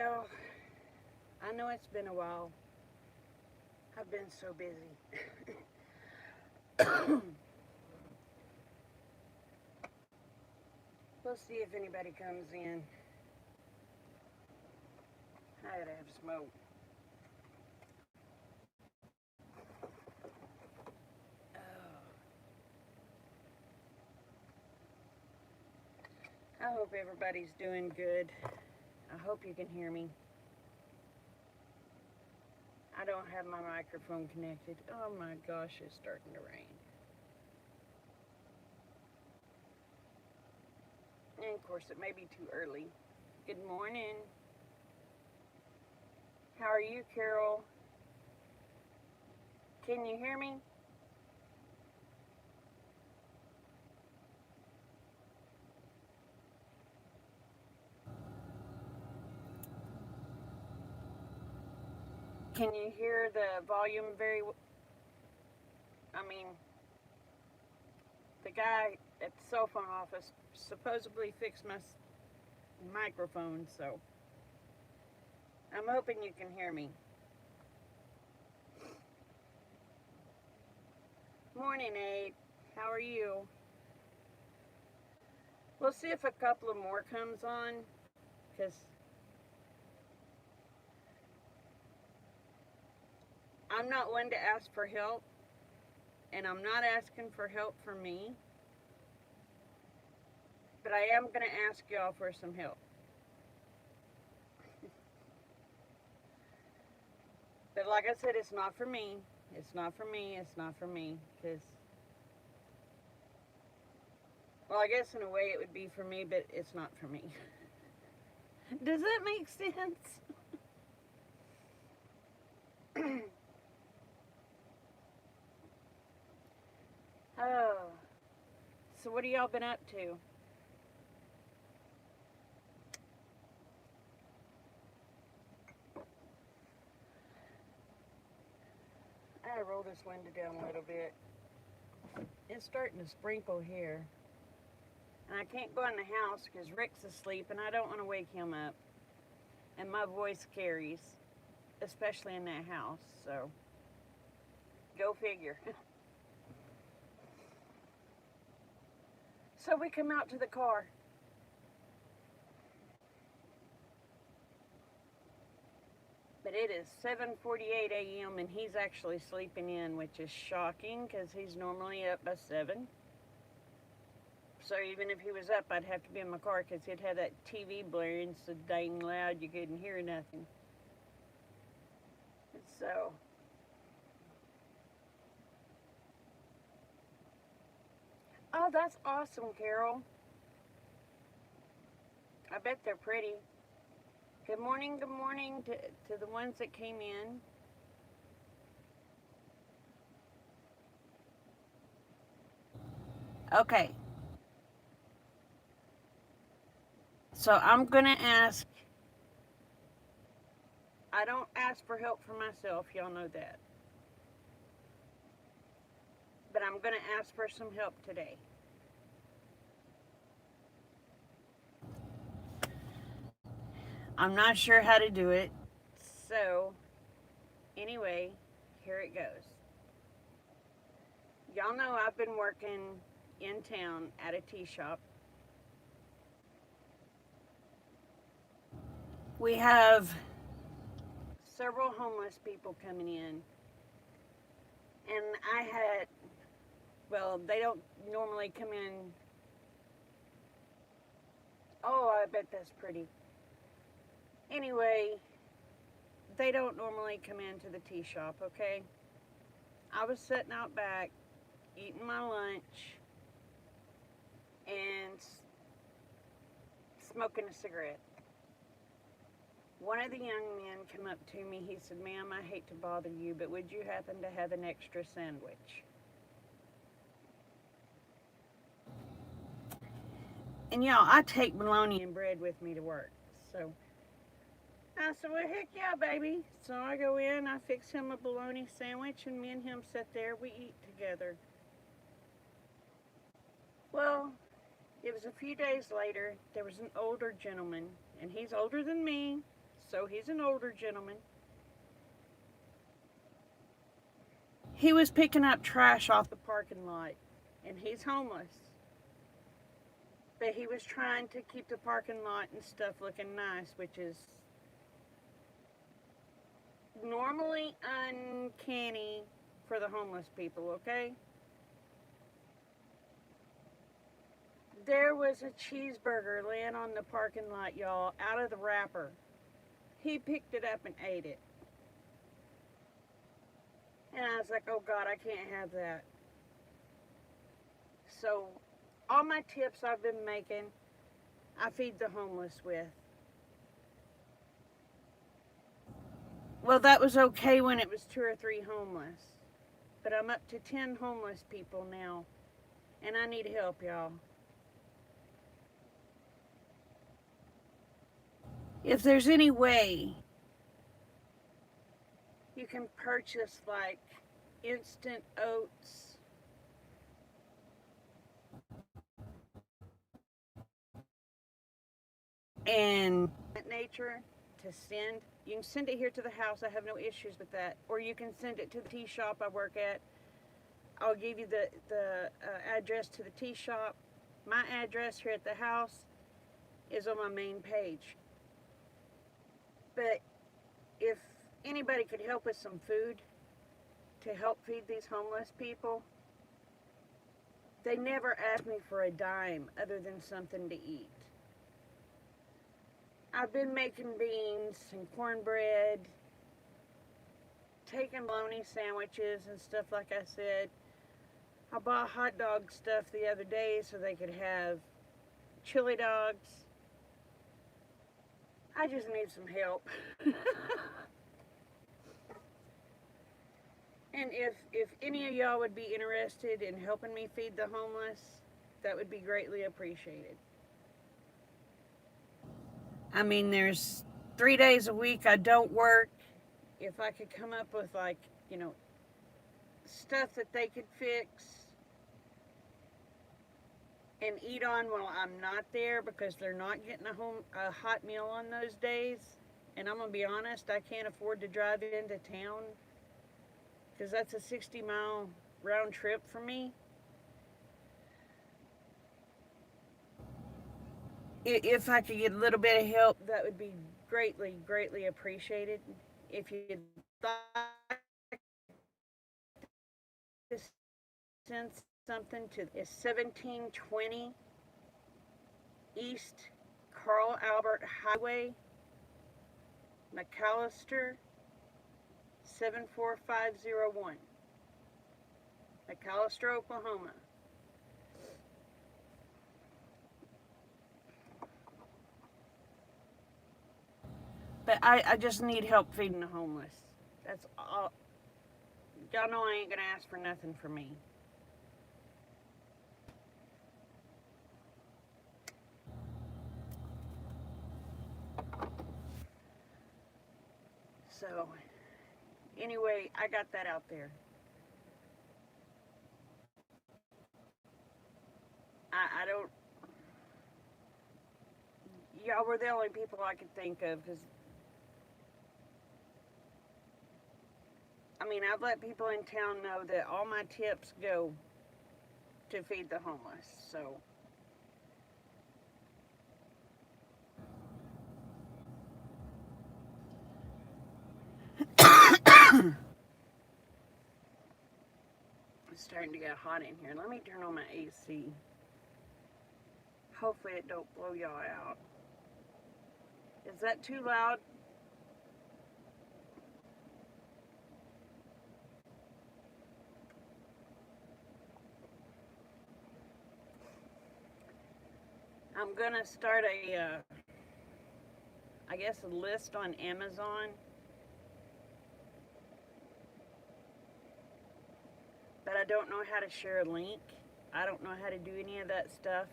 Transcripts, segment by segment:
y'all. I know it's been a while. I've been so busy. We'll see if anybody comes in. I gotta have smoke. Oh, I hope everybody's doing good. I hope you can hear me. I don't have my microphone connected. Oh my gosh, it's starting to rain. And of course, it may be too early. Good morning. How are you, Carol? Can you hear me? Can you hear the volume I mean, the guy at the cell phone office supposedly fixed my microphone, so I'm hoping you can hear me. Morning, Abe. How are you? We'll see if a couple of more comes on, because I'm not one to ask for help, and I'm not asking for help for me, but I am going to ask y'all for some help. But like I said, it's not for me. It's not for me. It's not for me. Because, well, I guess in a way it would be for me, but it's not for me. Does that make sense? Oh. So what have y'all been up to? I gotta roll this window down a little bit. It's starting to sprinkle here. And I can't go in the house because Rick's asleep and I don't want to wake him up. And my voice carries, especially in that house. So, go figure. So we come out to the car. But it is 7:48 a.m. and he's actually sleeping in, which is shocking because he's normally up by 7. So even if he was up, I'd have to be in my car because he'd have that TV blaring so dang loud you couldn't hear nothing. So, oh, that's awesome, Carol. I bet they're pretty. Good morning to the ones that came in. Okay, so I'm gonna ask. I don't ask for help for myself, y'all know that. But I'm gonna ask for some help today. I'm not sure how to do it. So, anyway, here it goes. Y'all know I've been working in town at a tea shop. We have several homeless people coming in. And I had, well, they don't normally come in. Oh, I bet that's pretty. Anyway, they don't normally come into the tea shop, okay? I was sitting out back, eating my lunch, and smoking a cigarette. One of the young men came up to me. He said, "Ma'am, I hate to bother you, but would you happen to have an extra sandwich?" And y'all, I take bologna and bread with me to work. So I said, "Well, heck yeah, baby." So I go in, I fix him a bologna sandwich, and me and him sit there, we eat together. Well, it was a few days later, there was an older gentleman, and he's older than me, so he's an older gentleman. He was picking up trash off the parking lot, and he's homeless. But he was trying to keep the parking lot and stuff looking nice, which is normally uncanny for the homeless people, okay? There was a cheeseburger laying on the parking lot, y'all, out of the wrapper. He picked it up and ate it. And I was like, oh God, I can't have that. So, all my tips I've been making, I feed the homeless with. Well, that was okay when it was 2 or 3 homeless. But I'm up to 10 homeless people now. And I need help, y'all. If there's any way you can purchase like instant oats and nature to send, you can send it here to the house. I have no issues with that. Or you can send it to the tea shop I work at. I'll give you the address to the tea shop. My address here at the house is on my main page. But if anybody could help with some food to help feed these homeless people, they never ask me for a dime other than something to eat. I've been making beans and cornbread, taking bologna sandwiches and stuff like I said. I bought hot dog stuff the other day so they could have chili dogs. I just need some help. And if any of y'all would be interested in helping me feed the homeless, that would be greatly appreciated. I mean, there's 3 days a week I don't work. If I could come up with like, stuff that they could fix and eat on while I'm not there, because they're not getting a hot meal on those days. And I'm gonna be honest, I can't afford to drive into town, because that's a 60-mile round trip for me. If I could get a little bit of help, that would be greatly, greatly appreciated. If you'd like to send something to, is 1720 East Carl Albert Highway, McAlester, 74501, McAlester, Oklahoma. But I just need help feeding the homeless. That's all. Y'all know I ain't gonna ask for nothing from me. So, anyway, I got that out there. I don't. Y'all were the only people I could think of, because I mean, I've let people in town know that all my tips go to feed the homeless. So, it's starting to get hot in here. Let me turn on my AC. Hopefully it don't blow y'all out. Is that too loud? I'm gonna start I guess a list on Amazon. But I don't know how to share a link. I don't know how to do any of that stuff.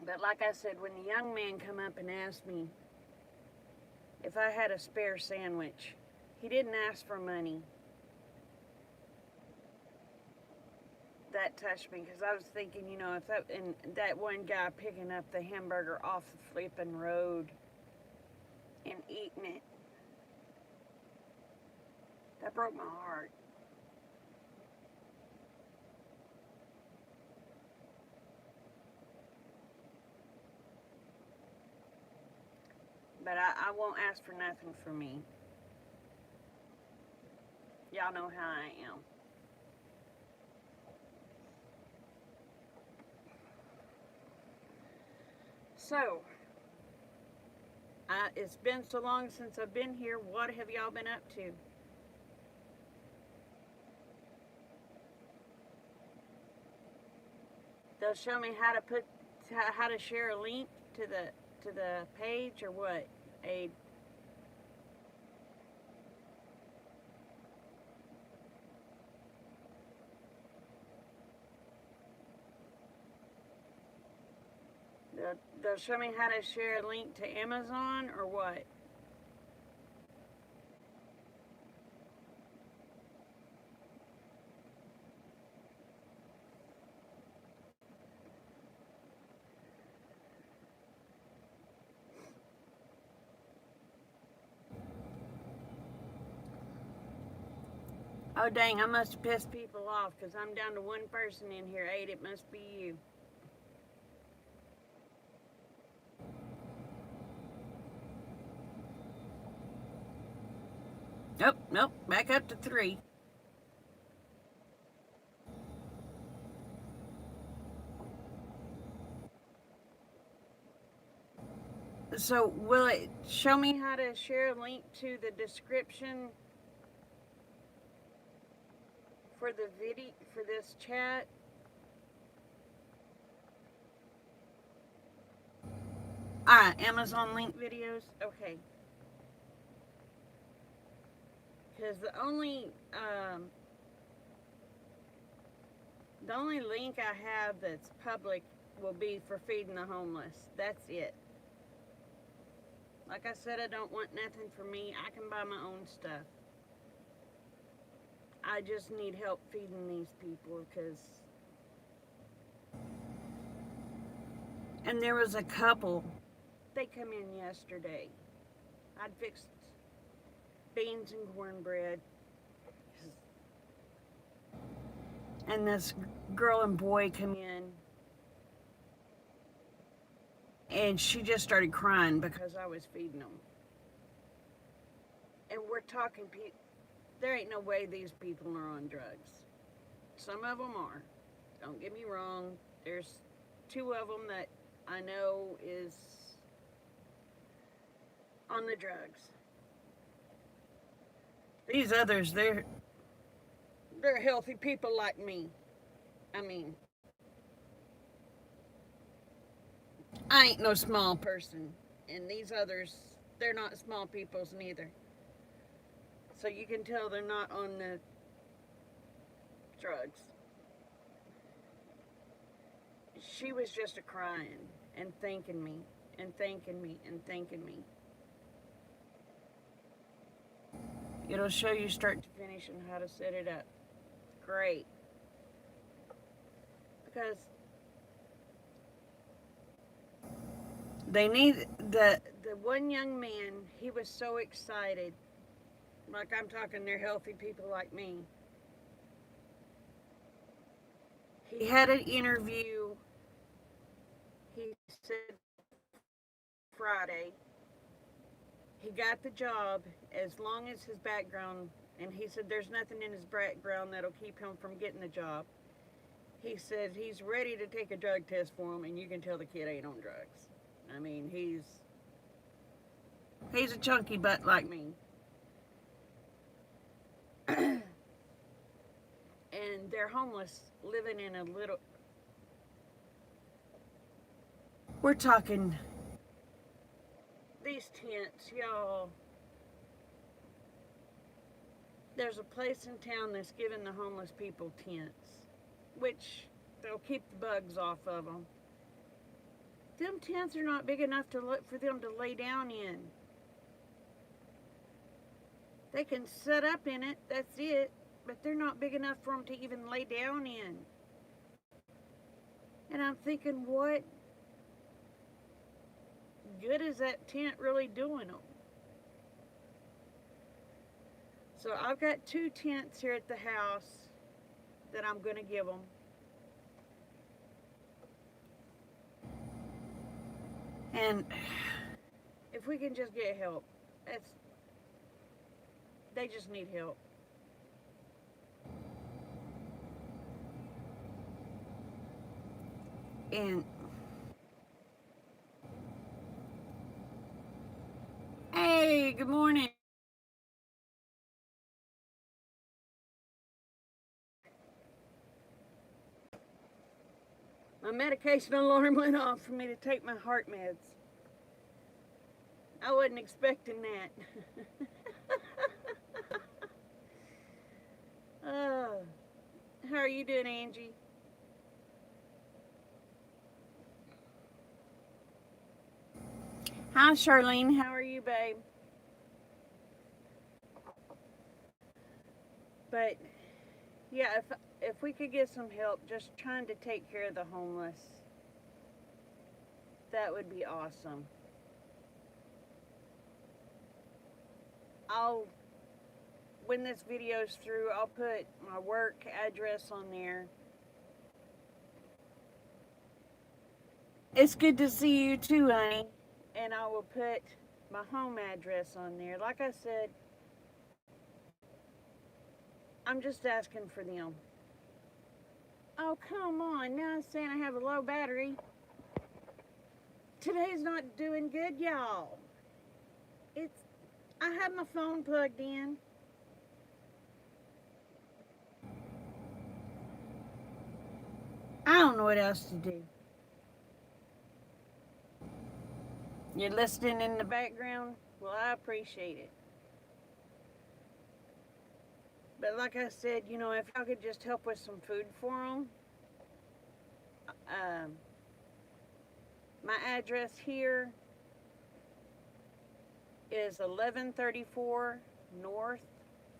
But like I said, when the young man come up and asked me if I had a spare sandwich. He didn't ask for money. That touched me because I was thinking, you know, if that and that one guy picking up the hamburger off the flipping road and eating it, that broke my heart. But I won't ask for nothing for me. Y'all know how I am. So, it's been so long since I've been here. What have y'all been up to? They'll show me how to share a link to the page or what? A they'll show me how to share a link to Amazon or what? Oh dang, I must have pissed people off because I'm down to one person in here. 8, it must be you. Nope, nope, back up to 3. So will it show me how to share a link to the description for the video for this chat? Amazon link videos. Okay. Because the only link I have that's public will be for feeding the homeless. That's it. Like I said, I don't want nothing for me. I can buy my own stuff. I just need help feeding these people because. And there was a couple. They come in yesterday. I'd fixed beans and cornbread. And this girl and boy come in. And she just started crying because I was feeding them. And we're talking, there ain't no way these people are on drugs. Some of them are. Don't get me wrong. There's 2 of them that I know is on the drugs. These others, they're healthy people like me. I mean, I ain't no small person. And these others, they're not small peoples neither. So you can tell they're not on the drugs. She was just a crying and thanking me and thanking me and thanking me. It'll show you start to finish and how to set it up. Great. Because they need the one young man, he was so excited. Like I'm talking, they're healthy people like me. He had an interview, he said Friday. He got the job as long as his background, and he said there's nothing in his background that'll keep him from getting the job. He said he's ready to take a drug test for him, and you can tell the kid ain't on drugs. I mean, he's a chunky butt like me. And they're homeless, living in a little. We're talking these tents, y'all. There's a place in town that's giving the homeless people tents, which they'll keep the bugs off of them. Them tents are not big enough for them to lay down in. They can set up in it, that's it, but they're not big enough for them to even lay down in. And I'm thinking, what good is that tent really doing them? So I've got 2 tents here at the house that I'm going to give them. And if we can just get help, they just need help. And hey, good morning. My medication alarm went off for me to take my heart meds. I wasn't expecting that. How are you doing, Angie? Hi, Charlene. How are you, babe? But yeah, if we could get some help just trying to take care of the homeless, that would be awesome. When this video's through, I'll put my work address on there. It's good to see you too, honey. And I will put my home address on there. Like I said, I'm just asking for them. Oh, come on. Now it's saying I have a low battery. Today's not doing good, y'all. I have my phone plugged in. I don't know what else to do. You're listening in the background? Well, I appreciate it. But like I said, you know, if y'all could just help with some food for them. My address here is 1134 North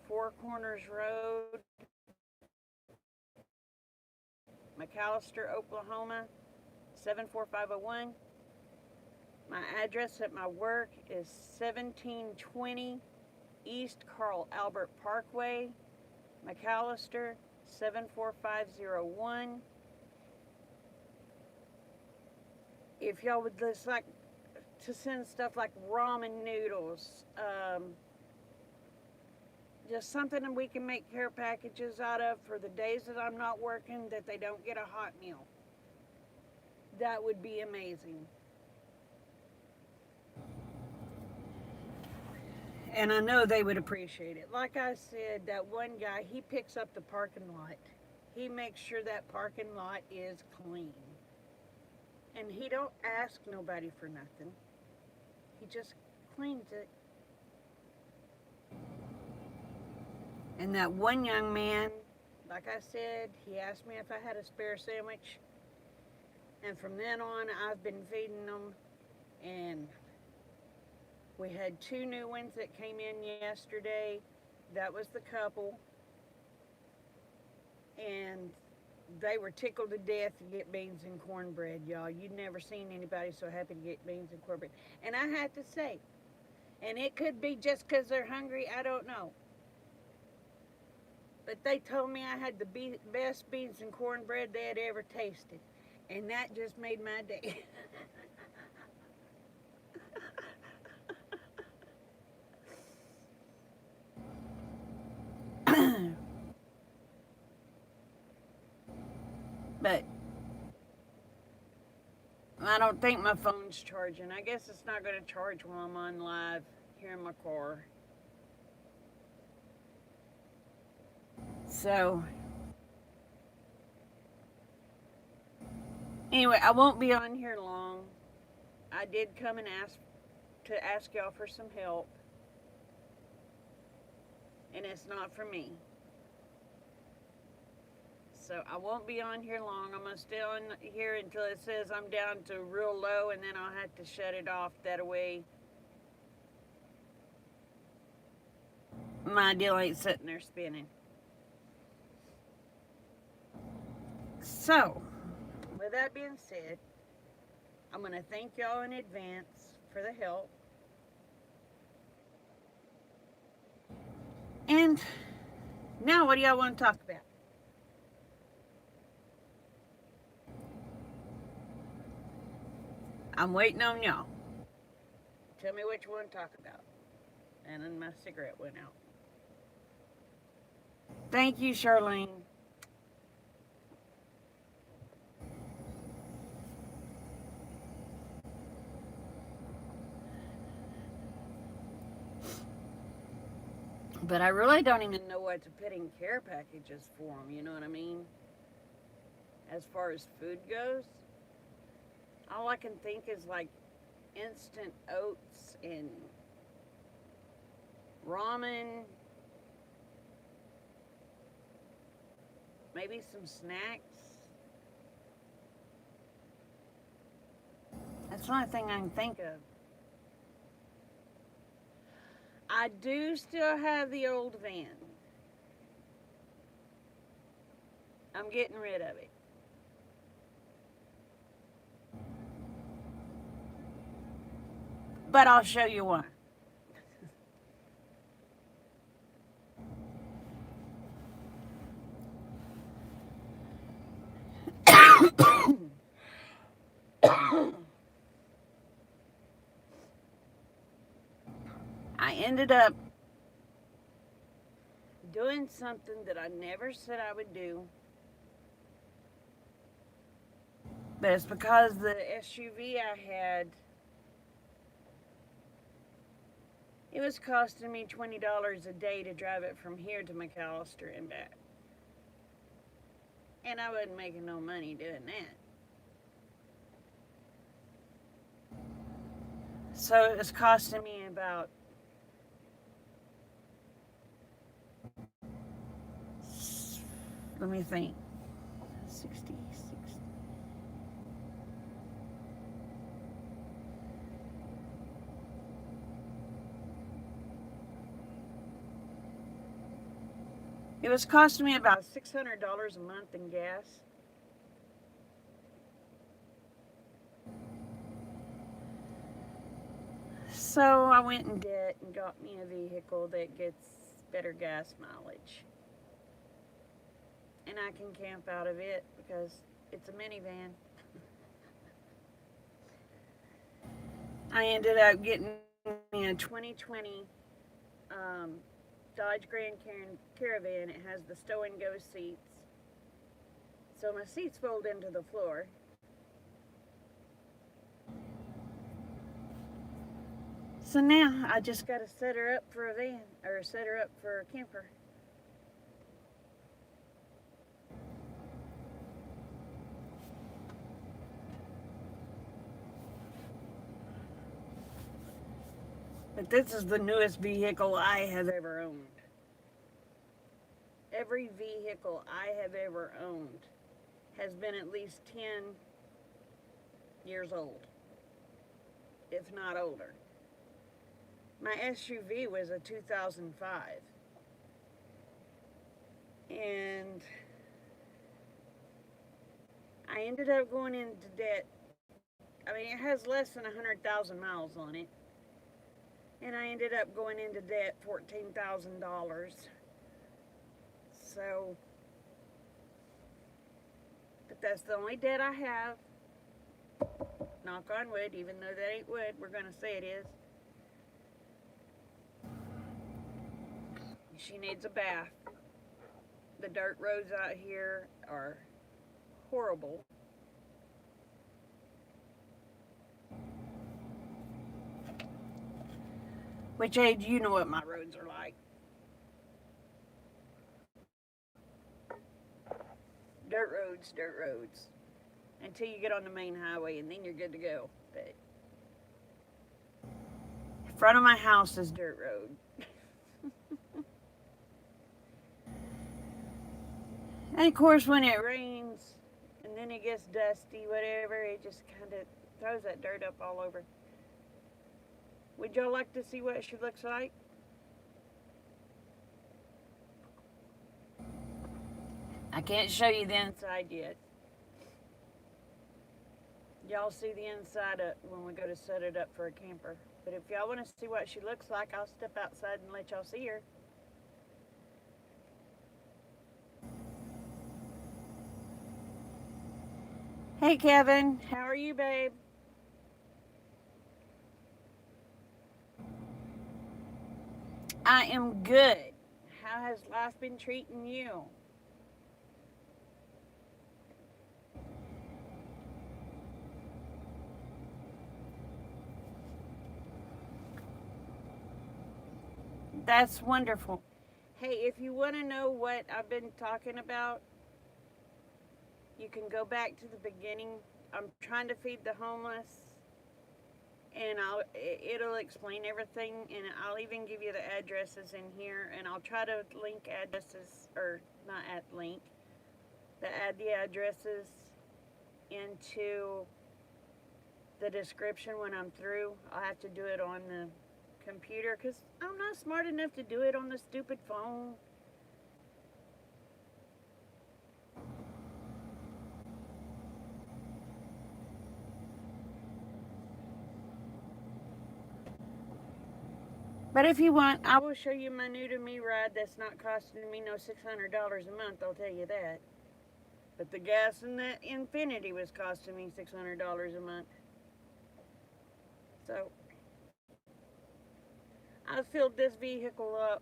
Four Corners Road, McAlester, Oklahoma, 74501. My address at my work is 1720 East Carl Albert Parkway, McAlester, 74501. If y'all would just like to send stuff like ramen noodles, just something that we can make care packages out of for the days that I'm not working, that they don't get a hot meal, that would be amazing. And I know they would appreciate it. Like I said, that one guy, he picks up the parking lot. He makes sure that parking lot is clean. And he don't ask nobody for nothing. He just cleans it. And that one young man, like I said, he asked me if I had a spare sandwich. And from then on, I've been feeding them. And we had 2 new ones that came in yesterday. That was the couple. And they were tickled to death to get beans and cornbread, y'all. You'd never seen anybody so happy to get beans and cornbread. And I had to say, and it could be just because they're hungry, I don't know. But they told me I had the best beans and cornbread they had ever tasted. And that just made my day. But I don't think my phone's charging. I guess it's not going to charge while I'm on live here in my car. So, anyway, I won't be on here long. I did come and ask y'all for some help. And it's not for me. So I won't be on here long. I'm going to stay on here until it says I'm down to real low, and then I'll have to shut it off that way. my deal ain't sitting there spinning. So, with that being said, I'm going to thank y'all in advance for the help. And now, what do y'all want to talk about? I'm waiting on y'all. Tell me what you want to talk about. And then my cigarette went out. Thank you, Charlene. But I really don't even know what to put in care packages for them, you know what I mean? As far as food goes, all I can think is like instant oats and ramen, maybe some snacks. That's the only thing I can think of. I do still have the old van. I'm getting rid of it. But I'll show you why. I ended up doing something that I never said I would do. But it's because the SUV I had, it was costing me $20 a day to drive it from here to McAllister and back. And I wasn't making no money doing that. So it was costing me about let me think. 66. It was costing me about $600 a month in gas. So I went in debt and got me a vehicle that gets better gas mileage. And I can camp out of it because it's a minivan. I ended up getting me a 2020 Dodge Grand Caravan. It has the stow and go seats. So my seats fold into the floor. So now I just got to set her up for a van or set her up for a camper. But this is the newest vehicle I have ever owned. Every vehicle I have ever owned has been at least 10 years old, if not older. My SUV was a 2005. And I ended up going into debt. I mean, it has less than 100,000 miles on it. And I ended up going into debt $14,000. So, but that's the only debt I have. Knock on wood, even though that ain't wood, we're going to say it is. She needs a bath. The dirt roads out here are horrible. Which age, you know what my roads are like. Dirt roads, dirt roads. Until you get on the main highway and then you're good to go. But in front of my house is dirt road. And of course when it rains and then it gets dusty, whatever, it just kind of throws that dirt up all over. Would y'all like to see what she looks like? I can't show you the inside yet. Y'all see the inside when we go to set it up for a camper. But if y'all want to see what she looks like, I'll step outside and let y'all see her. Hey, Kevin. How are you, babe? I am good. How has life been treating you? That's wonderful. Hey, if you want to know what I've been talking about, you can go back to the beginning. I'm trying to feed the homeless, and it'll explain everything, and I'll even give you the addresses in here, and I'll try to link addresses, or not add link, to add the addresses into the description when I'm through. I'll have to do it on the computer because I'm not smart enough to do it on the stupid phone. But if you want, I will show you my new to me ride that's not costing me no $600 a month, I'll tell you that. But the gas in that Infiniti was costing me $600 a month. So I filled this vehicle up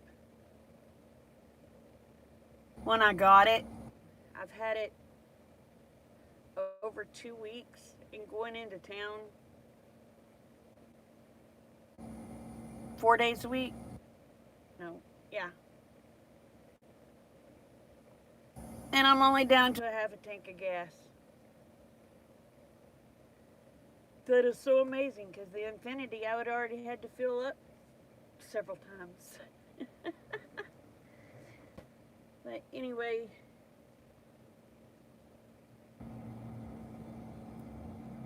when I got it. I've had it over 2 weeks and going into town 4 days a week. No, yeah. And I'm only down to a half a tank of gas. That is so amazing because the Infiniti I would already had to fill up several times. But anyway,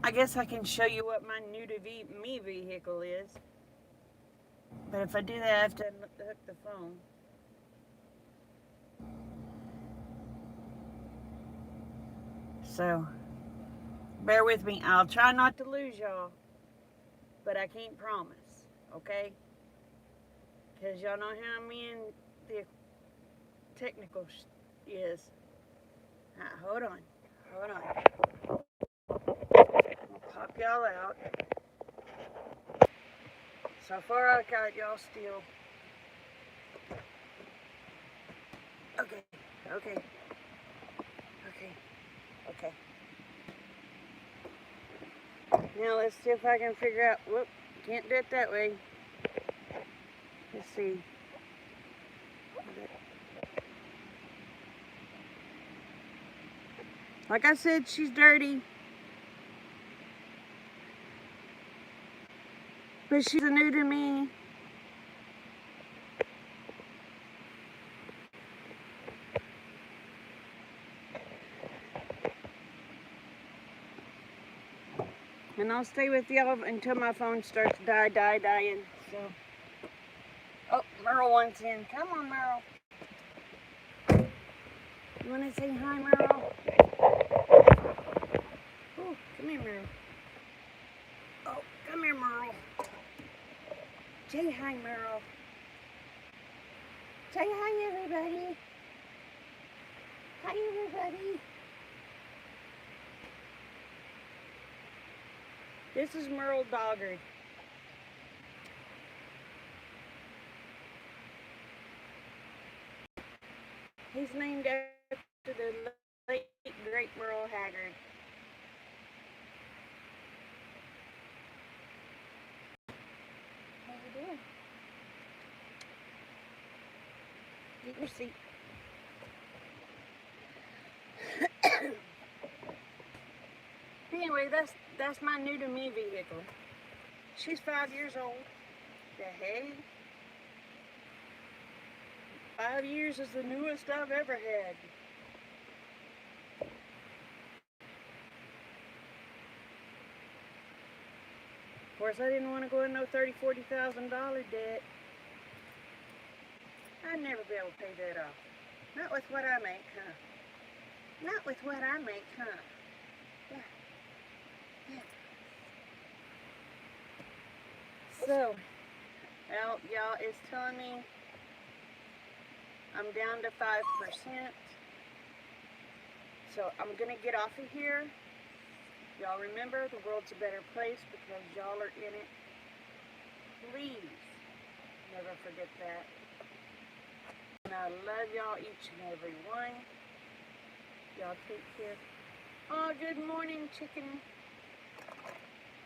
I guess I can show you what my new to me vehicle is. But if I do that, I have to hook the phone. So, bear with me. I'll try not to lose y'all. But I can't promise, okay? Because y'all know how me and the technical is. Right, hold on. Hold on. I'll pop y'all out. So far I got y'all still. Okay, okay, okay, okay. Now let's see if I can figure out, whoop, can't do it that way. Let's see. Like I said, she's dirty. But she's new to me. And I'll stay with y'all until my phone starts dying. So, oh, Merle wants in. Come on, Merle. You want to say hi, Merle? Oh, come here, Merle. Oh, come here, Merle. Say hi, Merle. Say hi, everybody. Hi, everybody. This is Merle Doggard. He's named after the late, great Merle Haggard. How you doing? Get your seat. Anyway, that's my new to me vehicle. She's 5 years old. The heck? 5 years is the newest I've ever had. Of course, I didn't want to go in no $30,000-$40,000 debt. I'd never be able to pay that off. Not with what I make, huh? Not with what I make, huh? Yeah. Yeah. So, well, y'all, it's telling me I'm down to 5%. So I'm gonna get off of here. Y'all remember, the world's a better place because y'all are in it. Please never forget that. And I love y'all, each and every one. Y'all take care. Oh, good morning, chicken.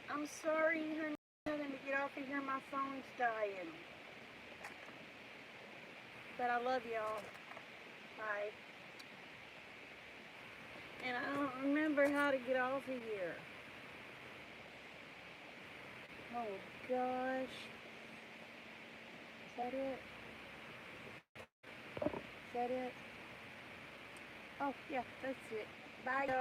I'm sorry, honey. I'm having to get off of here. My phone's dying. But I love y'all. Bye. And I don't remember how to get off of here. Oh gosh. Is that it? Is that it? Oh yeah, that's it. Bye y'all.